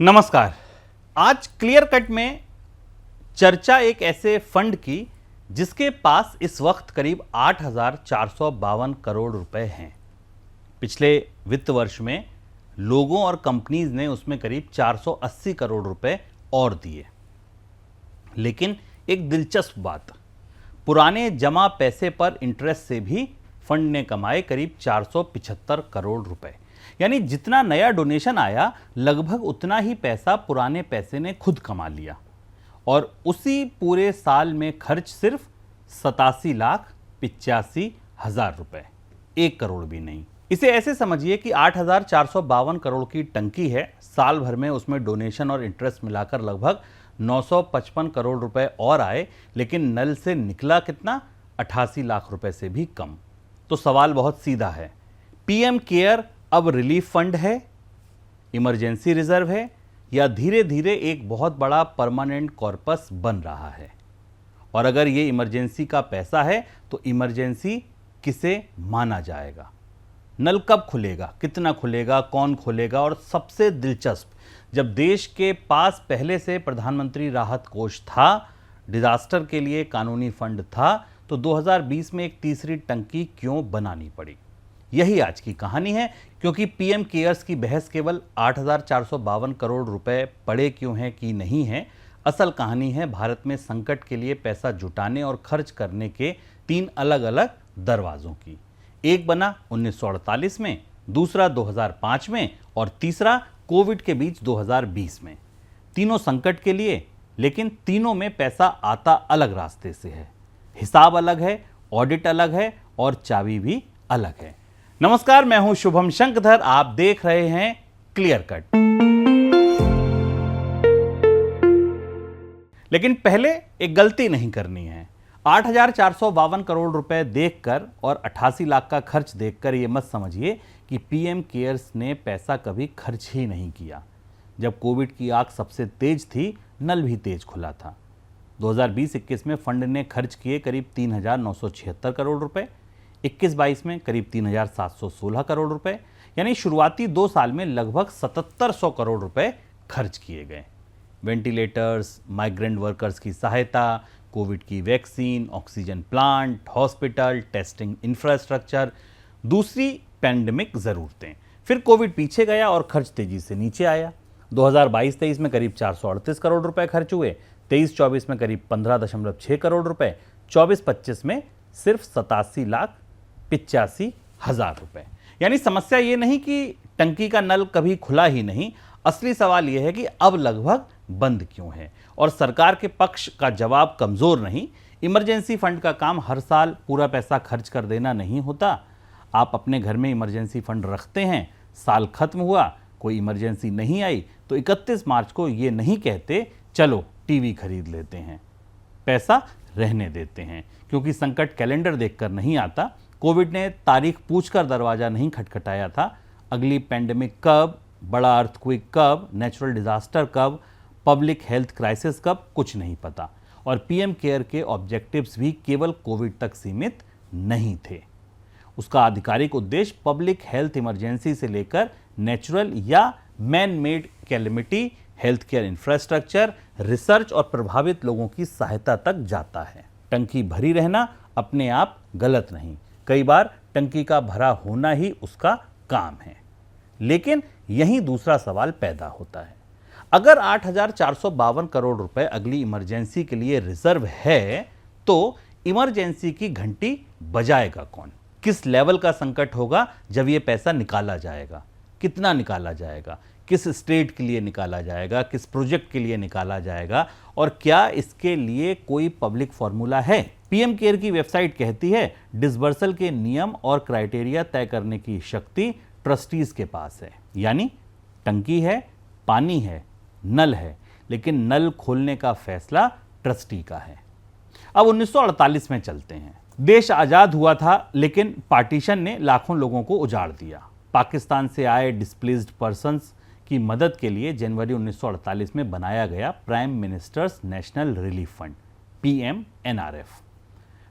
नमस्कार। आज clear cut में चर्चा एक ऐसे फंड की जिसके पास इस वक्त करीब 8,452 करोड़ रुपए हैं। पिछले वित्त वर्ष में लोगों और कंपनीज ने उसमें करीब 480 करोड़ रुपए और दिए। लेकिन एक दिलचस्प बात, पुराने जमा पैसे पर इंटरेस्ट से भी फंड ने कमाए करीब 475 करोड़ रुपए। यानी जितना नया डोनेशन आया लगभग उतना ही पैसा पुराने पैसे ने खुद कमा लिया और उसी पूरे साल में खर्च सिर्फ 87,85,000 रुपए, 1 करोड़ भी नहीं। इसे ऐसे समझिए कि 8,452 करोड़ की टंकी है, साल भर में उसमें डोनेशन और इंटरेस्ट मिलाकर लगभग 955 करोड़ रुपए और आए, लेकिन नल से निकला कितना? 88 लाख रुपए से भी कम। तो सवाल बहुत सीधा है, पीएम केयर अब रिलीफ फंड है, इमरजेंसी रिजर्व है, या धीरे धीरे एक बहुत बड़ा परमानेंट कॉर्पस बन रहा है? और अगर ये इमरजेंसी का पैसा है तो इमरजेंसी किसे माना जाएगा? नल कब खुलेगा, कितना खुलेगा, कौन खोलेगा? और सबसे दिलचस्प, जब देश के पास पहले से प्रधानमंत्री राहत कोष था, डिजास्टर के लिए कानूनी फंड था, तो 2020 में एक तीसरी टंकी क्यों बनानी पड़ी? यही आज की कहानी है। क्योंकि पीएम केयर्स की बहस केवल 8,452 करोड़ रुपए पड़े क्यों हैं कि नहीं है, असल कहानी है भारत में संकट के लिए पैसा जुटाने और खर्च करने के 3 अलग अलग दरवाजों की। एक बना 1948 में, दूसरा 2005 में और तीसरा कोविड के बीच 2020 में। तीनों संकट के लिए, लेकिन तीनों में पैसा आता अलग रास्ते से है। हिसाब अलग है, ऑडिट अलग है और चाबी भी अलग है। नमस्कार, मैं हूं शुभम शंकधर, आप देख रहे हैं क्लियर कट। लेकिन पहले एक गलती नहीं करनी है। 8,452 करोड़ रुपए देखकर और 88 लाख का खर्च देखकर यह मत समझिए कि पीएम केयर्स ने पैसा कभी खर्च ही नहीं किया। जब कोविड की आग सबसे तेज थी, नल भी तेज खुला था। 2020-21 में फंड ने खर्च किए करीब 3,976 करोड़ रुपए, 21-22 में करीब 3,716 करोड़ रुपए, यानी शुरुआती 2 साल में लगभग 7,700 करोड़ रुपए खर्च किए गए। वेंटिलेटर्स, माइग्रेंट वर्कर्स की सहायता, कोविड की vaccine, oxygen plant, hospital, testing infrastructure, दूसरी पैंडेमिक ज़रूरतें। फिर कोविड पीछे गया और खर्च तेजी से नीचे आया। 2022-23 में करीब 438 करोड़ रुपए खर्च हुए, 23-24 में करीब 15.6 करोड़ रुपए, 24-25 में सिर्फ 87,85,000 रुपए। यानी समस्या ये नहीं कि टंकी का नल कभी खुला ही नहीं, असली सवाल यह है कि अब लगभग बंद क्यों है। और सरकार के पक्ष का जवाब कमजोर नहीं। इमरजेंसी फंड का काम हर साल पूरा पैसा खर्च कर देना नहीं होता। आप अपने घर में इमरजेंसी फंड रखते हैं, साल खत्म हुआ, कोई इमरजेंसी नहीं आई, तो 31 मार्च को ये नहीं कहते चलो टीवी खरीद लेते हैं, पैसा रहने देते हैं। क्योंकि संकट कैलेंडर देखकर नहीं आता, कोविड ने तारीख पूछकर दरवाजा नहीं खटखटाया था। अगली पैंडेमिक कब, बड़ा अर्थक्वेक कब, नेचुरल डिजास्टर कब, पब्लिक हेल्थ क्राइसिस कब, कुछ नहीं पता। और पीएम केयर के ऑब्जेक्टिव्स भी केवल कोविड तक सीमित नहीं थे। उसका आधिकारिक उद्देश्य पब्लिक हेल्थ इमरजेंसी से लेकर नेचुरल या man made calamity, health care infrastructure, research और प्रभावित लोगों की सहायता तक जाता है। टंकी भरी रहना अपने आप गलत नहीं, कई बार टंकी का भरा होना ही उसका काम है। लेकिन यहीं दूसरा सवाल पैदा होता है, अगर 8,452 करोड़ रुपए अगली इमरजेंसी के लिए रिजर्व है, तो इमरजेंसी की घंटी बजाएगा कौन? किस लेवल का संकट होगा जब यह पैसा निकाला जाएगा? कितना निकाला जाएगा? किस स्टेट के लिए निकाला जाएगा? किस प्रोजेक्ट के लिए निकाला जाएगा? और क्या इसके लिए कोई पब्लिक फॉर्मूला है? पीएम केयर की वेबसाइट कहती है डिसबर्सल के नियम और क्राइटेरिया तय करने की शक्ति ट्रस्टीज के पास है। यानी टंकी है, पानी है, नल है, लेकिन नल खोलने का फैसला ट्रस्टी का है। अब 1948 में चलते हैं। देश आजाद हुआ था, लेकिन पार्टीशन ने लाखों लोगों को उजाड़ दिया। पाकिस्तान से आए डिस्प्लेस्ड पर्सन्स की मदद के लिए जनवरी 1948 में बनाया गया prime minister's national relief fund, PMNRF।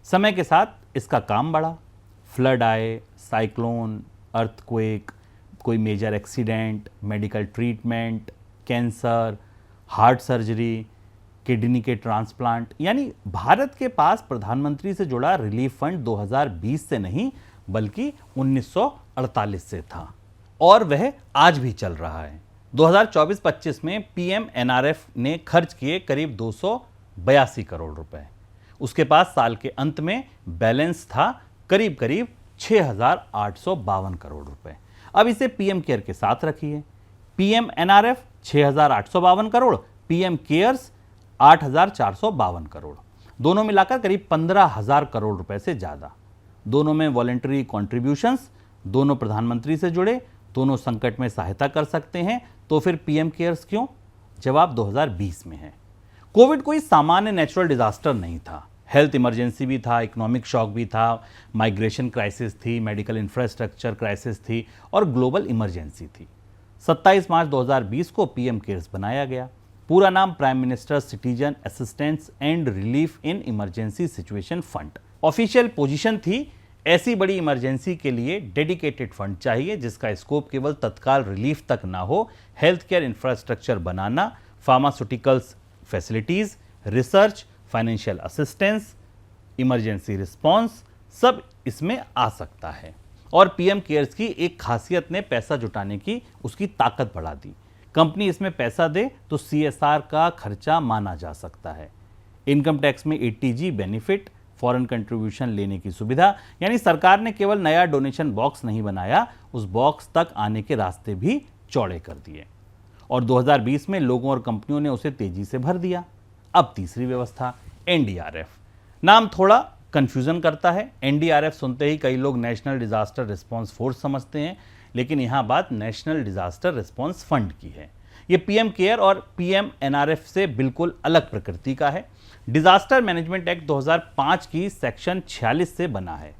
समय के साथ इसका काम बढ़ा, फ्लड आए, साइक्लोन, अर्थक्वेक, कोई major accident, medical treatment, cancer, heart surgery, kidney के ट्रांसप्लांट। यानी भारत के पास प्रधानमंत्री से जुड़ा रिलीफ फंड 2020 से नहीं बल्कि 1948 से था और वह आज भी चल रहा है। 2024-25 में पीएमएनआरएफ ने खर्च किए करीब 282 करोड़ रुपए। उसके पास साल के अंत में बैलेंस था करीब करीब 6,852 करोड़ रुपए। अब इसे पीएम केयर के साथ रखिए। पीएमएनआरएफ 6,852 करोड़, पीएम केयर्स 8,452 करोड़, दोनों मिलाकर करीब 15,000 करोड़ रुपए से ज्यादा। दोनों में वॉलेंटरी कॉन्ट्रीब्यूशंस, दोनों प्रधानमंत्री से जुड़े, दोनों संकट में सहायता कर सकते हैं। तो फिर पीएम केयर्स क्यों? जवाब 2020 में है। कोविड कोई सामान्य नेचुरल डिजास्टर नहीं था, हेल्थ इमरजेंसी भी था, इकोनॉमिक शॉक भी था, माइग्रेशन क्राइसिस थी, मेडिकल इंफ्रास्ट्रक्चर क्राइसिस थी और ग्लोबल इमरजेंसी थी। 27 मार्च 2020 को पीएम केयर्स बनाया गया। पूरा नाम prime minister citizen assistance and relief in emergency situation fund. Official position थी ऐसी बड़ी इमरजेंसी के लिए डेडिकेटेड फंड चाहिए जिसका स्कोप केवल तत्काल रिलीफ तक ना हो, हेल्थ केयर इंफ्रास्ट्रक्चर बनाना, pharmaceuticals facilities, research, financial assistance, emergency response सब इसमें आ सकता है। और पीएम केयर्स की एक खासियत ने पैसा जुटाने की उसकी ताकत बढ़ा दी। कंपनी इसमें पैसा दे तो सीएसआर का खर्चा माना जा सकता है। इनकम टैक्स में एटीजी बेनिफिट, फॉरेन कंट्रीब्यूशन लेने की सुविधा। यानी सरकार ने केवल नया डोनेशन बॉक्स नहीं बनाया, उस बॉक्स तक आने के रास्ते भी चौड़े कर दिए और 2020 में लोगों और कंपनियों ने उसे तेजी से भर दिया। अब तीसरी व्यवस्था एनडीआरएफ। नाम थोड़ा कंफ्यूजन करता है। एनडीआरएफ सुनते ही कई लोग नेशनल डिजास्टर रिस्पांस फोर्स समझते हैं, लेकिन यहां बात नेशनल डिजास्टर रिस्पांस फंड की है। ये पीएम केयर और पीएमएनआरएफ से बिल्कुल अलग प्रकृति का है। डिजास्टर मैनेजमेंट एक्ट 2005 की सेक्शन 46 से बना है।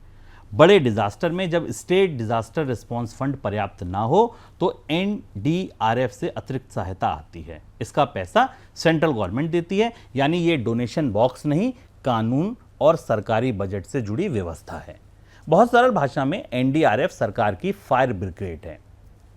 बड़े डिजास्टर में जब स्टेट डिजास्टर रिस्पांस फंड पर्याप्त ना हो तो एनडीआरएफ से अतिरिक्त सहायता आती है। इसका पैसा सेंट्रल गवर्नमेंट देती है। यानी ये डोनेशन बॉक्स नहीं, कानून और सरकारी बजट से जुड़ी व्यवस्था है। बहुत सरल भाषा में एनडीआरएफ सरकार की फायर ब्रिगेड है,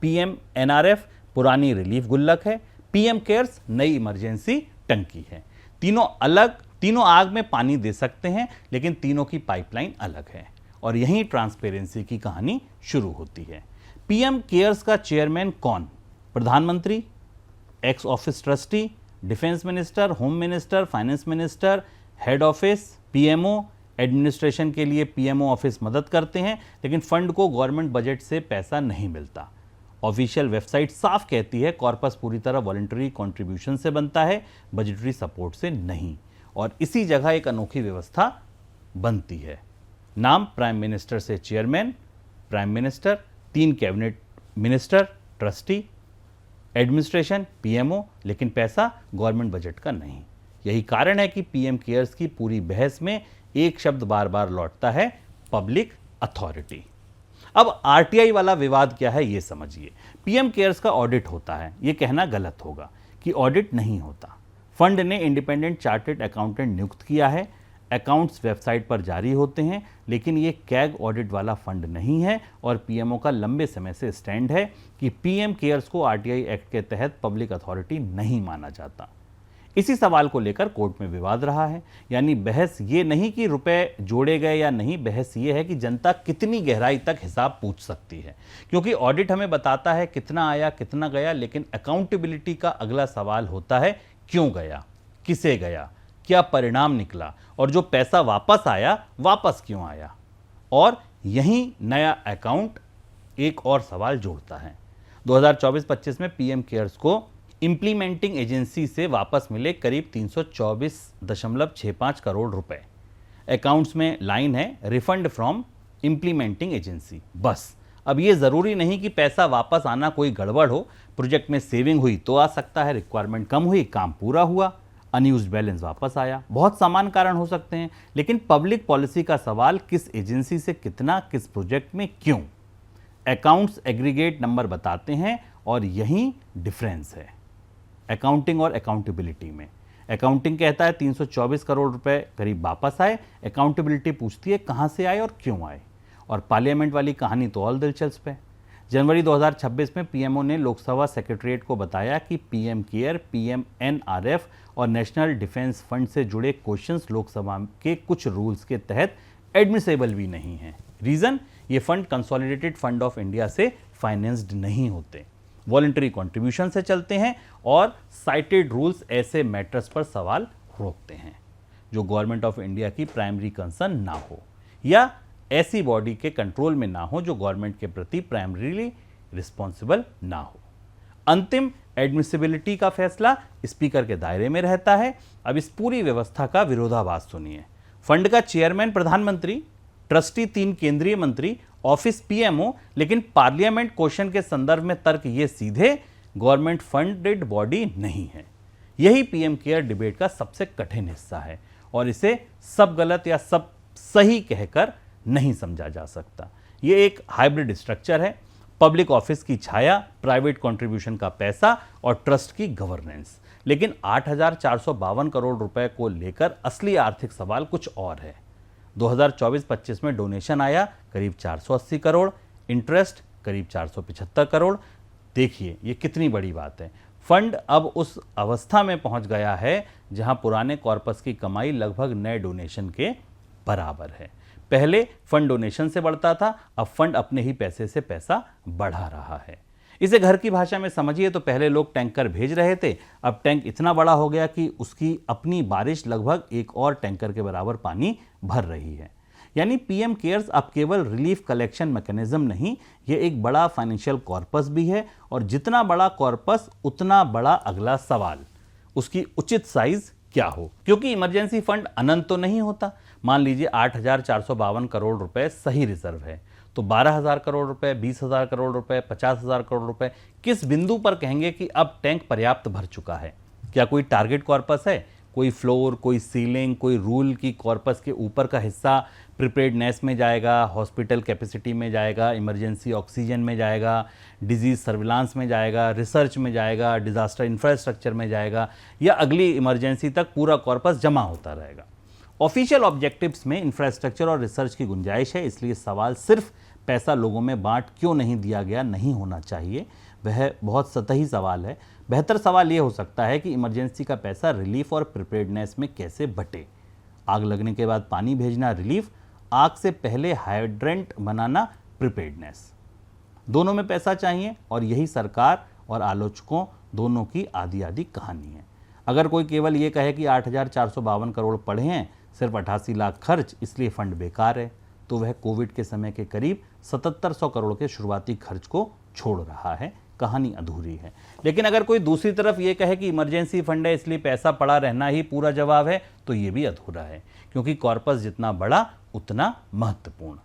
पीएमएनआरएफ पुरानी रिलीफ गुल्लक है, पीएम केयर्स नई इमरजेंसी टंकी है। तीनों आग में पानी दे सकते हैं, लेकिन तीनों की पाइपलाइन अलग है और यहीं ट्रांसपेरेंसी की कहानी शुरू होती है। पीएम केयर्स का चेयरमैन कौन? प्रधानमंत्री, x office trustee, defence minister, home minister, finance minister, head office, PMO. Administration के लिए पीएमओ ऑफिस मदद करते हैं, लेकिन फंड को गवर्नमेंट बजट से पैसा नहीं मिलता। ऑफिशियल वेबसाइट साफ कहती है कॉर्पस पूरी तरह वॉलंटरी कंट्रीब्यूशन से बनता है, बजटरी सपोर्ट से नहीं। और इसी जगह एक अनोखी व्यवस्था बनती है। नाम प्राइम मिनिस्टर से chairman, prime minister, 3 cabinet minister, trustee, administration PMO, लेकिन पैसा गवर्नमेंट बजट का नहीं। यही कारण है कि पीएम केयर्स की पूरी बहस में एक शब्द बार बार लौटता है, पब्लिक अथॉरिटी। अब आरटीआई वाला विवाद क्या है ये समझिए। पीएम केयर्स का ऑडिट होता है, ये कहना गलत होगा कि ऑडिट नहीं होता। फंड ने इंडिपेंडेंट चार्टर्ड अकाउंटेंट नियुक्त किया है, अकाउंट्स वेबसाइट पर जारी होते हैं, लेकिन ये कैग ऑडिट वाला फंड नहीं है। और पीएमओ का लंबे समय से स्टैंड है कि पीएम केयर्स को आरटीआई एक्ट के तहत पब्लिक अथॉरिटी नहीं माना जाता। इसी सवाल को लेकर कोर्ट में विवाद रहा है। यानी बहस ये नहीं कि रुपए जोड़े गए या नहीं, बहस ये है कि जनता कितनी गहराई तक हिसाब पूछ सकती है। क्योंकि ऑडिट हमें बताता है कितना आया कितना गया, लेकिन अकाउंटेबिलिटी का अगला सवाल होता है क्यों गया, किसे गया, क्या परिणाम निकला और जो पैसा वापस आया वापस क्यों आया। और यही नया अकाउंट एक और सवाल जोड़ता है। 2024-25 में पीएम केयर्स को इंप्लीमेंटिंग एजेंसी से वापस मिले करीब 324.65 करोड़ रुपए। अकाउंट्स में लाइन है रिफंड फ्रॉम इंप्लीमेंटिंग एजेंसी, बस। अब ये जरूरी नहीं कि पैसा वापस आना कोई गड़बड़ हो। प्रोजेक्ट में सेविंग हुई तो आ सकता है, रिक्वायरमेंट कम हुई, काम पूरा हुआ, अनयूज्ड बैलेंस वापस आया। बहुत सामान्य कारण हो सकते हैं, लेकिन पब्लिक पॉलिसी का सवाल किस एजेंसी से कितना, किस प्रोजेक्ट में क्यों। अकाउंट्स एग्रीगेट नंबर बताते हैं और यही डिफरेंस है अकाउंटिंग और अकाउंटेबिलिटी में। अकाउंटिंग कहता है 324 करोड़ रुपए करीब वापस आए, अकाउंटेबिलिटी पूछती है कहां से आए और क्यों आए। और पार्लियामेंट वाली कहानी तो और दिलचस्प है। जनवरी 2026 में पीएमओ ने लोकसभा सेक्रेटरीट को बताया कि पीएम केयर, पीएम एनआरएफ और नेशनल डिफेंस फंड से जुड़े क्वेश्चंस लोकसभा के कुछ रूल्स के तहत एडमिसेबल भी नहीं है। रीजन, ये fund consolidated fund of India से फाइनेंस्ड नहीं होते, वॉलंटरी कंट्रीब्यूशन से चलते हैं और साइटेड रूल्स ऐसे मैटर्स पर सवाल रोकते हैं जो गवर्नमेंट ऑफ इंडिया की प्राइमरी कंसर्न ना हो या ऐसी बॉडी के कंट्रोल में ना हो जो गवर्नमेंट के प्रति प्राइमरीली रिस्पॉन्सिबल ना हो। अंतिम एडमिसिबिलिटी का फैसला स्पीकर के दायरे में रहता है। अब इस पूरी व्यवस्था का विरोधाभास सुनिए। फंड का चेयरमैन प्रधानमंत्री, ट्रस्टी 3 केंद्रीय मंत्री, ऑफिस पीएमओ, लेकिन पार्लियामेंट क्वेश्चन के संदर्भ में तर्क ये सीधे गवर्नमेंट फंडेड बॉडी नहीं है। यही पीएम केयर डिबेट का सबसे कठिन हिस्सा है और इसे सब गलत या सब सही कहकर नहीं समझा जा सकता। ये एक हाइब्रिड स्ट्रक्चर है, पब्लिक ऑफिस की छाया, प्राइवेट कंट्रीब्यूशन का पैसा और ट्रस्ट की गवर्नेंस। लेकिन 8,452 करोड़ रुपए को लेकर असली आर्थिक सवाल कुछ और है। 2024-25 में डोनेशन आया करीब 480 करोड़, इंटरेस्ट करीब 475 करोड़। देखिए ये कितनी बड़ी बात है। फंड अब उस अवस्था में पहुंच गया है जहां पुराने कॉर्पस की कमाई लगभग नए डोनेशन के बराबर है। पहले फंड डोनेशन से बढ़ता था, अब फंड अपने ही पैसे से पैसा बढ़ा रहा है। इसे घर की भाषा में समझिए तो पहले लोग टैंकर भेज रहे थे, अब टैंक इतना बड़ा हो गया कि उसकी अपनी बारिश लगभग एक और टैंकर के बराबर पानी भर रही है। यानी पीएम केयर्स अब केवल रिलीफ कलेक्शन मैकेनिज्म नहीं, ये एक बड़ा फाइनेंशियल कॉर्पस भी है और जितना बड़ा कॉर्पस उतना बड़ा अगला सवाल, उसकी उचित साइज क्या हो। क्योंकि इमरजेंसी फंड अनंत तो नहीं होता। मान लीजिए 8,452 करोड़ रुपए सही रिजर्व है, तो 12,000 करोड़ रुपए, 20,000 करोड़ रुपए, 50,000 करोड़ रुपए किस बिंदु पर कहेंगे कि अब टैंक पर्याप्त भर चुका है? क्या कोई टारगेट कॉर्पस है, कोई फ्लोर, कोई सीलिंग, कोई रूल की कॉर्पस के ऊपर का हिस्सा प्रिपेयर्डनेस में जाएगा, हॉस्पिटल कैपेसिटी में जाएगा, इमरजेंसी ऑक्सीजन में जाएगा, डिजीज सर्विलांस में जाएगा, रिसर्च में जाएगा, डिजास्टर इंफ्रास्ट्रक्चर में जाएगा, या अगली इमरजेंसी तक पूरा कॉर्पस जमा होता रहेगा? ऑफिशियल ऑब्जेक्टिव्स में इंफ्रास्ट्रक्चर और रिसर्च की गुंजाइश है, इसलिए सवाल सिर्फ पैसा लोगों में बांट क्यों नहीं दिया गया नहीं होना चाहिए। वह बहुत सतही सवाल है। बेहतर सवाल यह हो सकता है कि इमरजेंसी का पैसा रिलीफ और प्रिपेयर्डनेस में कैसे बटे। आग लगने के बाद पानी भेजना रिलीफ, आग से पहले हाइड्रेंट बनाना प्रिपेयर्डनेस। दोनों में पैसा चाहिए और यही सरकार और आलोचकों दोनों की आधी आधी कहानी है। अगर कोई केवल ये कहे कि 8,452 करोड़ पड़े हैं, सिर्फ 88 लाख खर्च, इसलिए फंड बेकार है, तो वह कोविड के समय के करीब 7,700 करोड़ के शुरुआती खर्च को छोड़ रहा है। कहानी अधूरी है। लेकिन अगर कोई दूसरी तरफ ये कहे कि इमरजेंसी फंड है इसलिए पैसा पड़ा रहना ही पूरा जवाब है, तो ये भी अधूरा है, क्योंकि कॉर्पस जितना बड़ा उतना महत्वपूर्ण।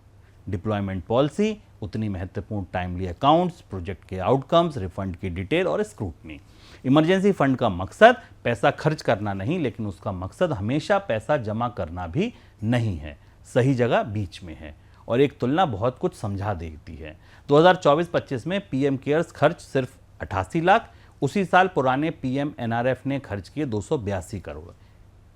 डिप्लॉयमेंट पॉलिसी उतनी महत्वपूर्ण, टाइमली अकाउंट्स, प्रोजेक्ट के आउटकम्स, रिफंड की डिटेल और स्क्रूटनी। इमरजेंसी फंड का मकसद पैसा खर्च करना नहीं, लेकिन उसका मकसद हमेशा पैसा जमा करना भी नहीं है, सही जगह बीच में है। और एक तुलना बहुत कुछ समझा देती है। 2024-25 में पीएम केयर्स खर्च सिर्फ 88 लाख, उसी साल पुराने पीएम एनआरएफ ने खर्च किए 282 करोड़।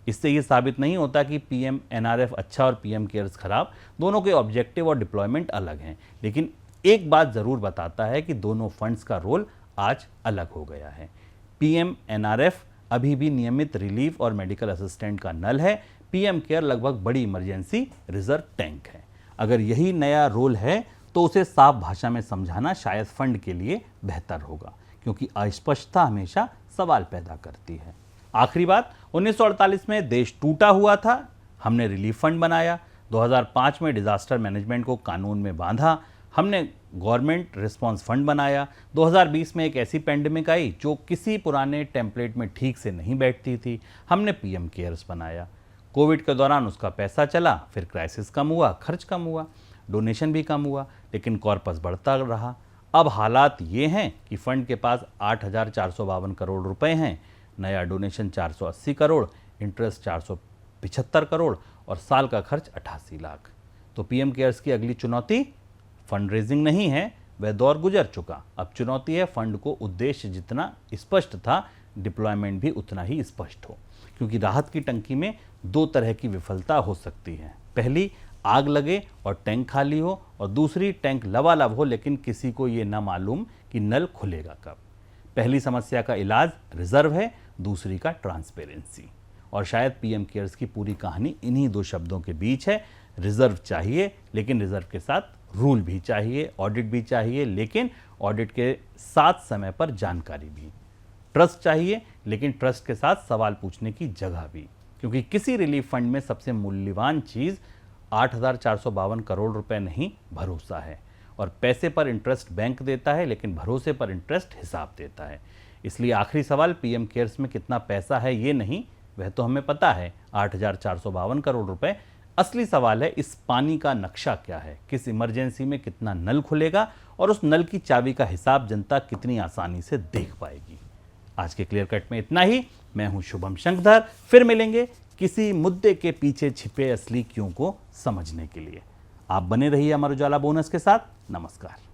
इससे ये साबित नहीं होता कि पीएम एनआरएफ अच्छा और पीएम केयर्स खराब, दोनों के ऑब्जेक्टिव और डिप्लॉयमेंट अलग हैं। लेकिन एक बात जरूर बताता है कि दोनों फंड्स का रोल आज अलग हो गया है। पीएम एनआरएफ अभी भी नियमित रिलीफ और मेडिकल असिस्टेंट का नल है, पीएम केयर लगभग बड़ी इमरजेंसी रिजर्व टैंक है। अगर यही नया रोल है तो उसे साफ भाषा में समझाना शायद फंड के लिए बेहतर होगा, क्योंकि अस्पष्टता हमेशा सवाल पैदा करती है। आखिरी बात, 1948 में देश टूटा हुआ था, हमने रिलीफ फंड बनाया। 2005 में डिजास्टर मैनेजमेंट को कानून में बांधा, हमने गवर्नमेंट रिस्पांस फंड बनाया। 2020 में एक ऐसी पेंडेमिक आई जो किसी पुराने टेम्पलेट में ठीक से नहीं बैठती थी, हमने पीएम केयर्स बनाया। कोविड के दौरान उसका पैसा चला, फिर क्राइसिस कम हुआ, खर्च कम हुआ, डोनेशन भी कम हुआ, लेकिन कॉर्पस बढ़ता रहा। अब हालात ये हैं कि फंड के पास 8,452 करोड़ रुपए हैं, नया डोनेशन 480 करोड़, इंटरेस्ट 475 करोड़ और साल का खर्च 88 लाख। तो पीएम केयर्स की अगली चुनौती फंड रेजिंग नहीं है, वह दौर गुजर चुका। अब चुनौती है फंड को उद्देश्य जितना स्पष्ट था, डिप्लॉयमेंट भी उतना ही स्पष्ट हो, क्योंकि राहत की टंकी में दो तरह की विफलता हो सकती है। पहली, आग लगे और टैंक खाली हो, और दूसरी टैंक लबालब हो लेकिन किसी को ये ना मालूम कि नल खुलेगा कब। पहली समस्या का इलाज रिजर्व है, दूसरी का ट्रांसपेरेंसी। और शायद पीएम केयर्स की पूरी कहानी इन्हीं दो शब्दों के बीच है। रिजर्व चाहिए, लेकिन रिजर्व के साथ रूल भी चाहिए, ऑडिट भी चाहिए, लेकिन ऑडिट के साथ समय पर जानकारी भी। ट्रस्ट चाहिए, लेकिन ट्रस्ट के साथ सवाल पूछने की जगह भी, क्योंकि किसी रिलीफ फंड में सबसे मूल्यवान चीज 8,452 करोड़ रुपए नहीं, भरोसा है। और पैसे पर इंटरेस्ट बैंक देता है, लेकिन भरोसे पर इंटरेस्ट हिसाब देता है। इसलिए आखिरी सवाल पीएम केयर्स में कितना पैसा है ये नहीं, वह तो हमें पता है, 8,452 करोड़ रुपए। असली सवाल है इस पानी का नक्शा क्या है, किस इमरजेंसी में कितना नल खुलेगा, और उस नल की चाबी का हिसाब जनता कितनी आसानी से देख पाएगी। आज के क्लियर कट में इतना ही। मैं हूं शुभम शंकधर, फिर मिलेंगे किसी मुद्दे के पीछे छिपे असली क्यों को समझने के लिए। आप बने रहिए अमर उजाला बोनस के साथ। नमस्कार।